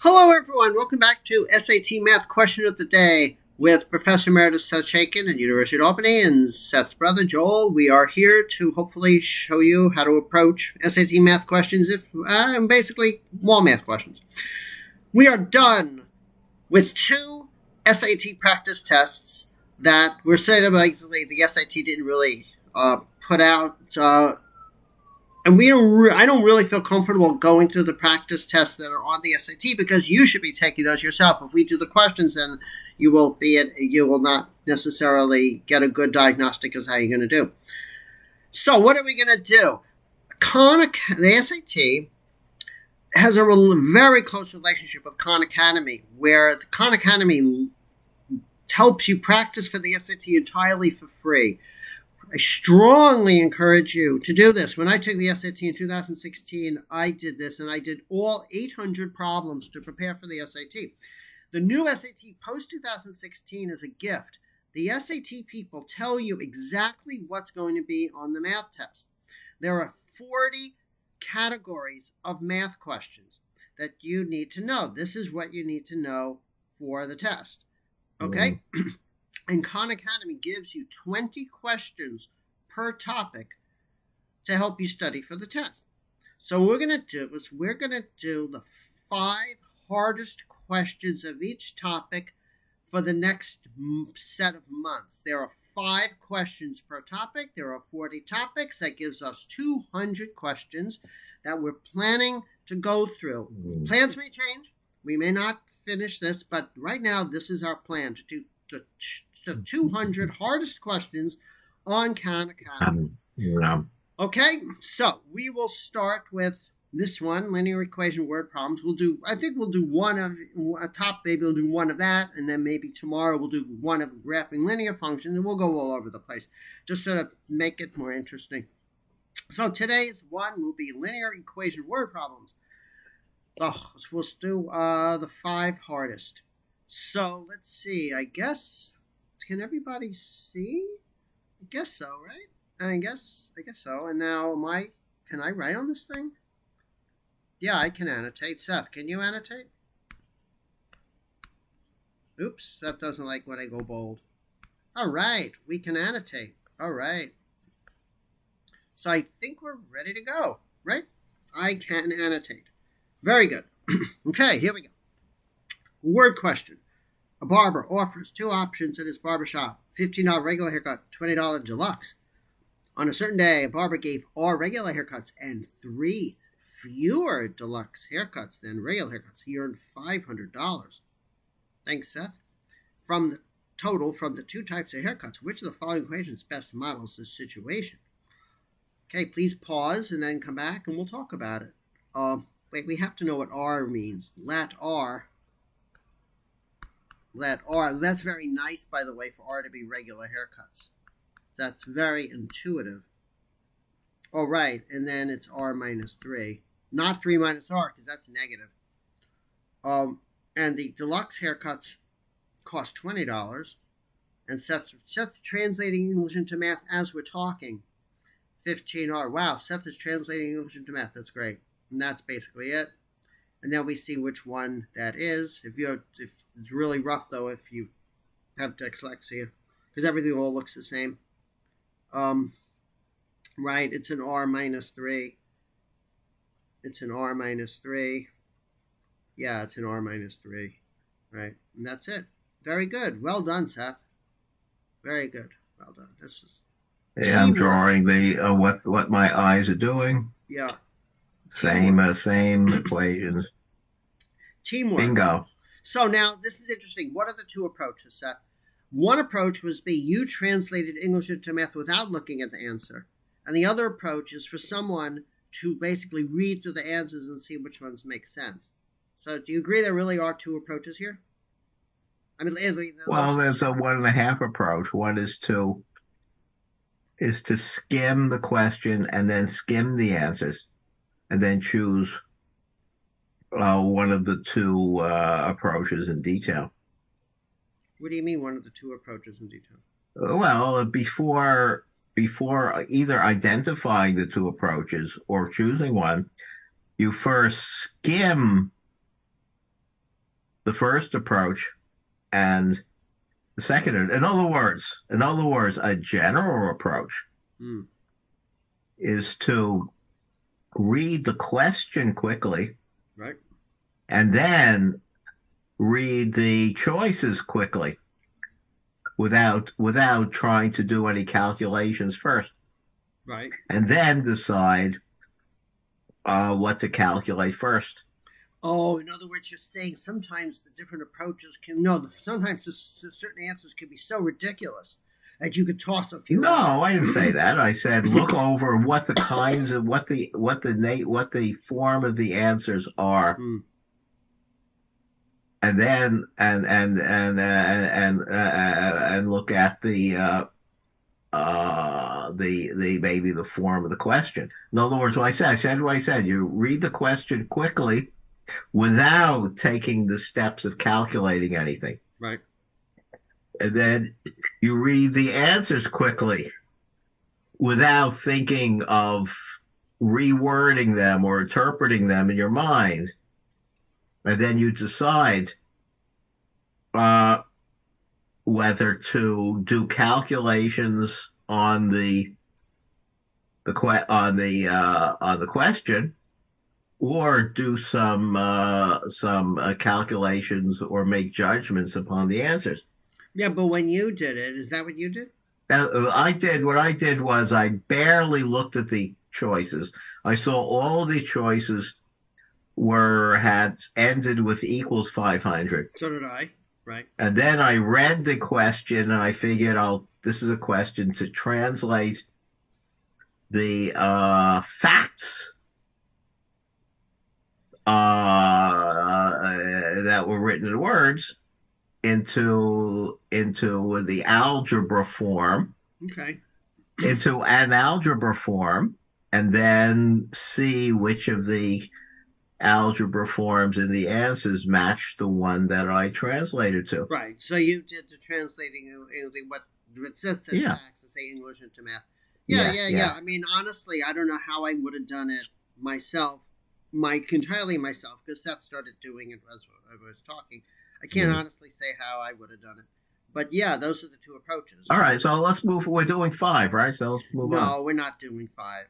Hello, everyone. Welcome back to SAT Math Question of the Day with Professor Emeritus Seth Chaiken at University of Albany and Seth's brother Joel. We are here to hopefully show you how to approach SAT math questions, basically all math questions. We are done with two SAT practice tests that were said basically the SAT didn't really put out. And I don't really feel comfortable going through the practice tests that are on the SAT because you should be taking those yourself. If we do the questions, then you will not necessarily get a good diagnostic as how you're going to do. So what are we going to do? The SAT has a very close relationship with Khan Academy, where the Khan Academy helps you practice for the SAT entirely for free. I strongly encourage you to do this. When I took the SAT in 2016, I did this, and I did all 800 problems to prepare for the SAT. The new SAT post-2016 is a gift. The SAT people tell you exactly what's going to be on the math test. There are 40 categories of math questions that you need to know. This is what you need to know for the test. Okay? And Khan Academy gives you 20 questions per topic to help you study for the test. So what we're going to do the 5 hardest questions of each topic for the next set of months. There are 5 questions per topic. There are 40 topics. That gives us 200 questions that we're planning to go through. Plans may change. We may not finish this, but right now this is our plan to do the 200 hardest questions on Khan Academy. Okay, so we will start with this one, linear equation word problems. We'll do one of a top, maybe we'll do one of that, and then maybe tomorrow we'll do one of graphing linear functions, and we'll go all over the place, just sort of make it more interesting. So today's one will be linear equation word problems. So we'll do the 5 hardest. So let's see. I guess, can everybody see? I guess so, right? I guess so. And now can I write on this thing? Yeah, I can annotate. Seth, can you annotate? Oops, that doesn't like when I go bold. All right, we can annotate. All right. So I think we're ready to go, right? I can annotate. Very good. Okay, here we go. Word question. A barber offers 2 options at his barbershop. $15 regular haircut, $20 deluxe. On a certain day, a barber gave all regular haircuts and 3 fewer deluxe haircuts than regular haircuts. He earned $500. Thanks, Seth. From the 2 types of haircuts, which of the following equations best models this situation? Okay, please pause and then come back and we'll talk about it. Wait, we have to know what R means. Let R. That's very nice, by the way, for R to be regular haircuts. That's very intuitive. All right, and then it's R minus 3. Not 3 minus R, because that's negative. And the deluxe haircuts cost $20. And Seth's translating English into math as we're talking. 15R. Wow, Seth is translating English into math. That's great. And that's basically it. And then we see which one that is. If it's really rough, though, if you have dyslexia, because everything all looks the same. Right, it's an R minus 3. It's an R minus 3. Yeah, it's an R minus 3. Right, and that's it. Very good. Well done, Seth. Very good. Well done. This is. Yeah, I'm drawing the what my eyes are doing. Yeah. Same equations. Teamwork. Bingo. So now this is interesting. What are the 2 approaches, Seth? One approach was you translated English into math without looking at the answer. And the other approach is for someone to basically read through the answers and see which ones make sense. So do you agree there really are 2 approaches here? I mean, well, there's a 1.5 approach. One is to skim the question and then skim the answers, and then choose one of the 2 approaches in detail. What do you mean one of the 2 approaches in detail? Well, before either identifying the 2 approaches or choosing one, you first skim the first approach and the second. In other words, a general approach Hmm. is to read the question quickly Right. and then read the choices quickly without trying to do any calculations first, Right. and then decide what to calculate first. Oh, in other words, you're saying sometimes the different approaches can no. Sometimes certain answers can be so ridiculous that you could toss a few out. No, I didn't say that. I said look over what the kinds of what the form of the answers are, Hmm. and then and look at the maybe the form of the question. In other words, what I said. You read the question quickly without taking the steps of calculating anything, Right. and then you read the answers quickly without thinking of rewording them or interpreting them in your mind, and then you decide uh, whether to do calculations on the question, or do some calculations or make judgments upon the answers. Yeah, but when you did it, is that what you did? Now, what I did was I barely looked at the choices. I saw all the choices were had ended with equals 500. So did I. Right. And then I read the question and I figured, this is a question to translate the facts that were written in words into the algebra form, Okay. into an algebra form, and then see which of the algebra forms in the answers match the one that I translated to. Right. So you did the translating what it says in Yeah, facts to say English into math. Yeah, yeah, yeah, yeah. yeah, I mean, honestly, I don't know how I would have done it myself, entirely myself, because Seth started doing it as I was talking. I can't yeah. honestly say how I would have done it, but yeah, those are the two approaches. All right, so let's move. We're doing five, right? So let's move on. No, we're not doing five.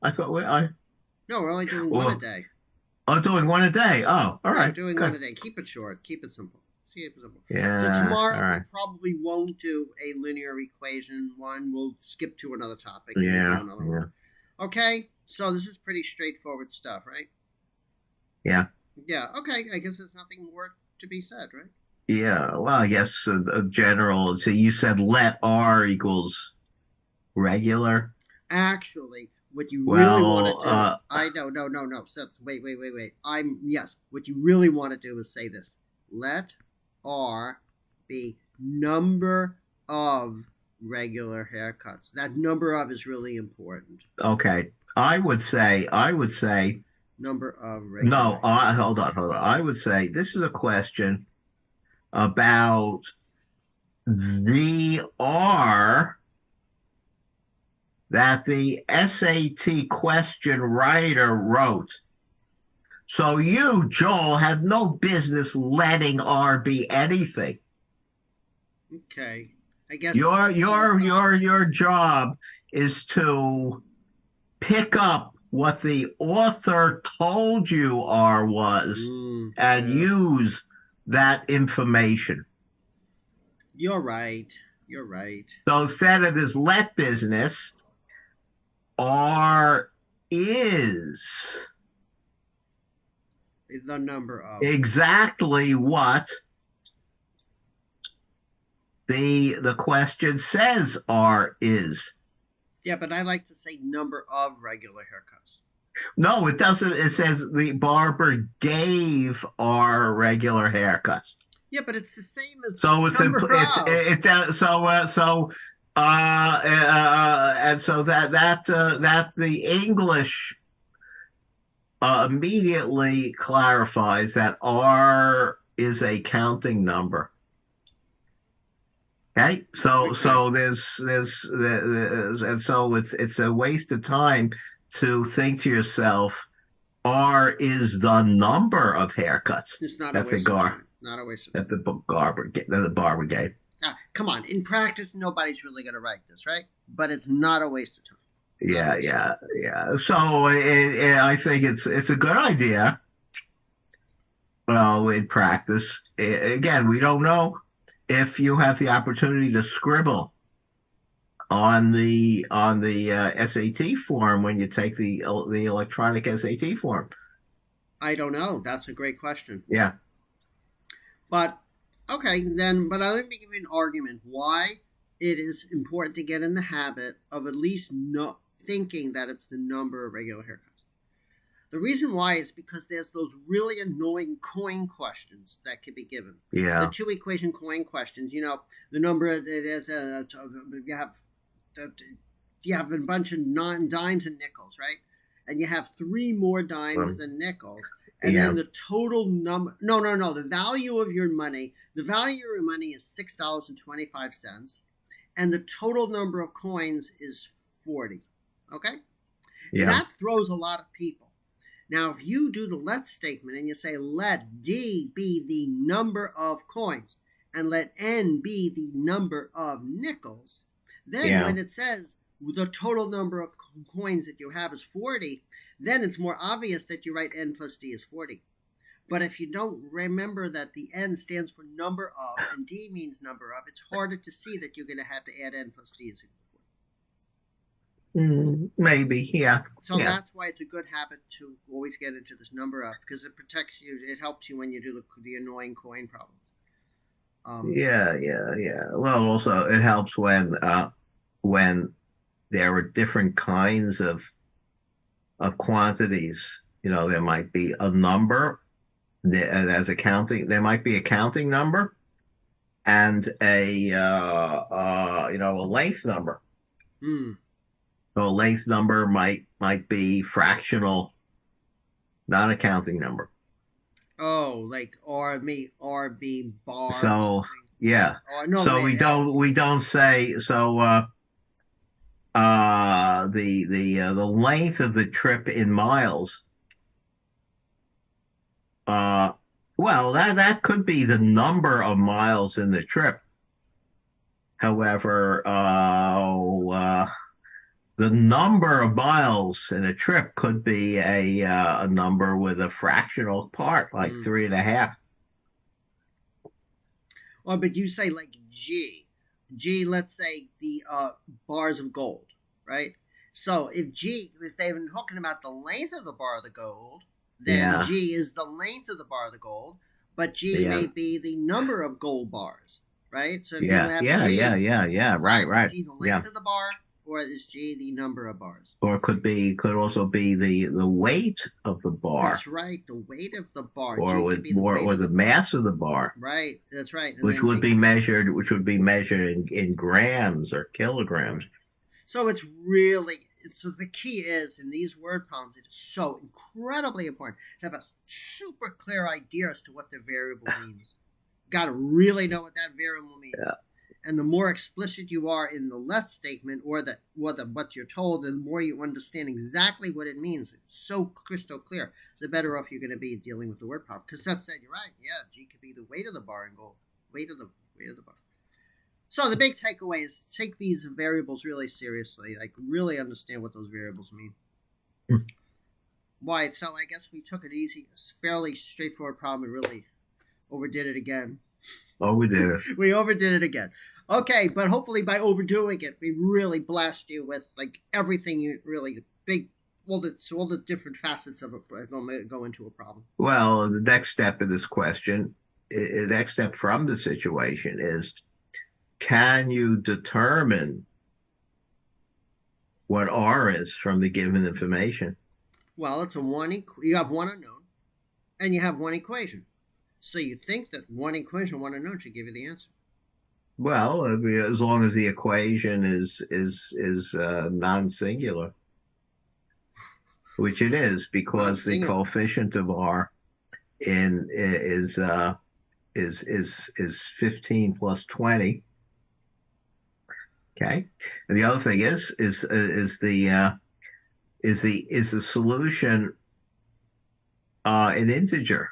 I thought I No, we're only doing one a well, day. I'm doing one a day. Oh, all Yeah, we're right, doing one good. a day. Keep it short. Keep it simple. Keep it simple. So Yeah, all tomorrow we right. probably won't do a linear equation one. We'll skip to another topic and we'll do Yeah, another yeah, one. Okay. So this is pretty straightforward stuff, right? yeah, Yeah. Okay. I guess there's nothing more to be said, right? yeah. Well, I guess a general. So you said let R equals regular. Actually, what you really want Well, to do, I know, no. Seth, wait. Yes. What you really want to do is say this: let R be number of regular haircuts. That number of is really important. okay. I would say Number of regular. no. Hold on. I would say this is a question about the R that the SAT question writer wrote. So you, Joel, have no business letting R be anything. Okay. I guess Your job is to pick up what the author told you R was and yeah. use that information. You're right. You're right. So instead of this let business, R is The number of. exactly what the question says R is. Yeah, but I like to say number of regular haircuts. No, it doesn't. It says the barber gave R regular haircuts. Yeah, but it's the same as So it's number it's of. and so that's the English immediately clarifies that R is a counting number. Okay, so there's and so it's a waste of time to think to yourself, R is the number of haircuts It's not a that the waste of gar time. Not a waste of time. that the barber gave. Come on. In practice, nobody's really going to write this, right? But it's not a waste of time. Not a Yeah, waste of time. yeah, yeah. So I think it's a good idea. Well, in practice, again, we don't know if you have the opportunity to scribble on the SAT form when you take the electronic SAT form. I don't know. That's a great question. Yeah, But okay, then. But let me give you an argument why it is important to get in the habit of at least not thinking that it's the number of regular haircuts. The reason why is because there's those really annoying coin questions that can be given. The yeah, two equation coin questions. You know, the number there's you have a bunch of dimes and nickels, right? And you have three more dimes um, than nickels, and then yeah, the total number. No, no, no. The value of your money. The value of your money is $6.25, and the total number of coins is 40. Okay, yeah, that throws a lot of people. Now, if you do the let statement and you say let D be the number of coins and let N be the number of nickels, then yeah, when it says the total number of coins that you have is 40, then it's more obvious that you write N plus D is 40. But if you don't remember that the N stands for number of and D means number of, it's harder to see that you're going to have to add N plus D is equal to 40. maybe, yeah, So yeah, that's why it's a good habit to always get into this number up because it protects you. It helps you when you do the annoying coin problems. Um, yeah, yeah, yeah. Well, also it helps when there are different kinds of quantities. You know, there might be a number as a counting. There might be a counting number and a length number. hmm. So a length number might be fractional, not a counting number. Oh, like RB bar or So something. yeah. Or no, So the L. we don't say so. The length of the trip in miles. Uh, well, that could be the number of miles in the trip. However, the number of miles in a trip could be a number with a fractional part, like Hmm. 3.5. Well, but you say like G. G, let's say the bars of gold, right? So if they've been talking about the length of the bar of the gold, then Yeah, G is the length of the bar of the gold, but G may yeah, be the number of gold bars, right? So if you yeah, have yeah, yeah, G, yeah, you yeah. Right, decide is right. G the Yeah. length of the bar or is G the number of bars? Or could also be the weight of the bar, That's right, the weight of the bar. or G could with be the more, weight or of the the bar. mass of the bar, Right, that's right. And which then would G be could be measured, in grams or kilograms. So it's really so the key is in these word problems, it is so incredibly important to have a super clear idea as to what the variable means. Got to really know what that variable means. Yeah, And the more explicit you are in the let statement or what you're told, the more you understand exactly what it means. It's so crystal clear. The better off you're going to be dealing with the word problem. Because Seth said, you're right. Yeah, G could be the weight of the bar in gold. Weight of the bar. So the big takeaway is take these variables really seriously. Like really understand what those variables mean. Why? So I guess we took an easy, fairly straightforward problem and really overdid it again. oh, we did. We overdid it again. Okay, but hopefully by overdoing it, we really blast you with like everything you really big, all the different facets of it go into a problem. Well, the next step in this question, the next step from the situation is, can you determine what R is from the given information? Well, it's a you have one unknown, and you have one equation. So you think that one equation, one unknown should give you the answer. Well, I mean, as long as the equation is non-singular, which it is, because the Non-singular. coefficient of R in is 15 plus 20. Okay, and the other thing is the solution an integer,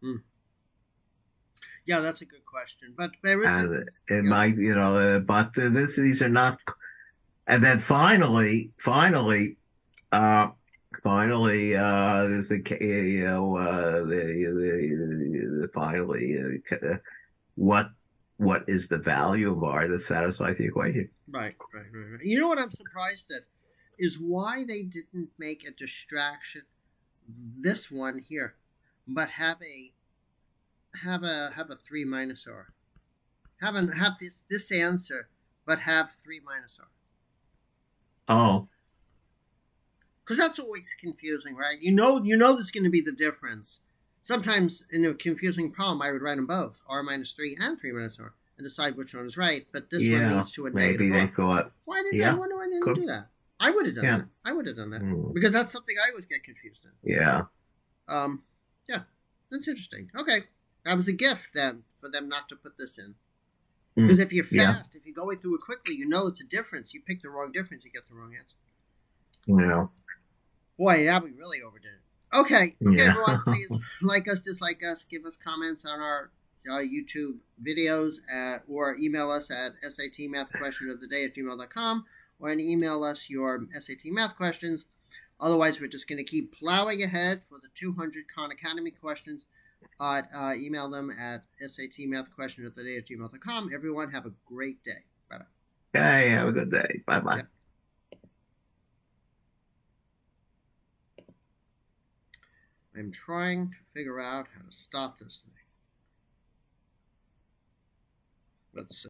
Hmm. Yeah, that's a good question. But there isn't. and it Yeah. might, but these are not. And then uh, there's finally, what what is the value of R that satisfies the equation? Right. You know what I'm surprised at is why they didn't make a distraction this one here, but have a three minus R. Have this answer, but have three minus R. Oh, Because that's always confusing, right? There's going to be the difference. Sometimes in a confusing problem, I would write them both, R minus 3 and 3 minus R, and decide which one is right. But this one yeah, leads to a maybe negative they R. thought, I yeah, wonder why they didn't cool, do that. I would have done yeah, that. I would have done that. mm, Because that's something I always get confused in. yeah, Um, yeah, that's interesting. Okay. That was a gift then for them not to put this in. Because if you're yeah, fast, if you're going through it quickly, you know it's a difference. You pick the wrong difference, you get the wrong answer. yeah, Boy, yeah, we really overdid it. Okay, yeah. everyone, please like us, dislike us, give us comments on our YouTube videos, or email us at satmathquestionoftheday@gmail.com, or email us your SAT math questions. Otherwise, we're just going to keep plowing ahead for the 200 Khan Academy questions. Email them at satmathquestionoftheday@gmail.com. Everyone, have a great day. Bye bye. Okay, have a good day. Bye bye. Yep. I'm trying to figure out how to stop this thing. Let's